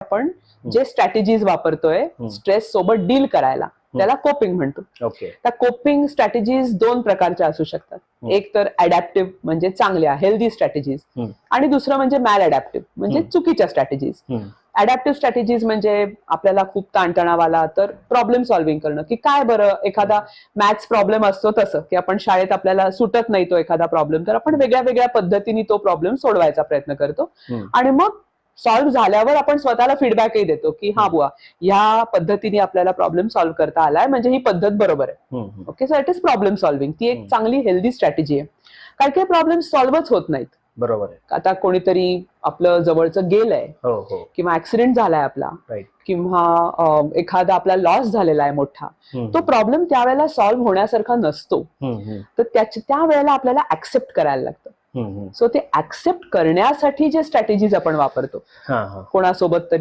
आपण जे स्ट्रॅटेजीज वापरतोय स्ट्रेस सोबत डील करायला, त्याला कोपिंग म्हणतो. त्या कोपिंग स्ट्रॅटेजीज दोन प्रकारच्या असू शकतात. एक तर अडॅप्टिव्ह म्हणजे चांगल्या हेल्दी स्ट्रॅटेजीज, आणि दुसरं म्हणजे मॅल अडॅप्टिव्ह म्हणजे चुकीच्या स्ट्रॅटेजीज. अडॅप्टिव्ह स्ट्रॅटेजीज म्हणजे आपल्याला खूप ताणतणाव आला तर प्रॉब्लेम सॉल्व्हिंग करणं, की काय बरं एखादा मॅथ्स प्रॉब्लेम असतो तसं, की आपण शाळेत आपल्याला सुटत नाही तो एखादा प्रॉब्लेम, तर आपण वेगळ्या वेगळ्या पद्धतीने तो प्रॉब्लेम सोडवायचा प्रयत्न करतो. आणि मग सॉल्व्ह झाल्यावर आपण स्वतःला फीडबॅकही देतो की हा बुवा या पद्धतीने आपल्याला प्रॉब्लेम सॉल्व्ह करता आलाय, म्हणजे ही पद्धत बरोबर आहे. Okay, so it is problem solving. ती एक चांगली हेल्दी स्ट्रॅटेजी आहे. काही काही प्रॉब्लेम सॉल्व्हच होत नाहीत. बरोबर आहे. आता कोणीतरी आपलं जवळचं गेलंय, किंवा ऍक्सिडेंट झालाय आपला, किंवा एखादा आपला लॉस झालेला आहे मोठा, तो प्रॉब्लेम त्यावेळेला सॉल्व्ह होण्यासारखा नसतो. तर त्या वेळेला आपल्याला ऍक्सेप्ट करायला लागतं. सो ते ऍक्सेप्ट करण्यासाठी जे स्ट्रॅटेजीज आपण वापरतो, कोणासोबत तरी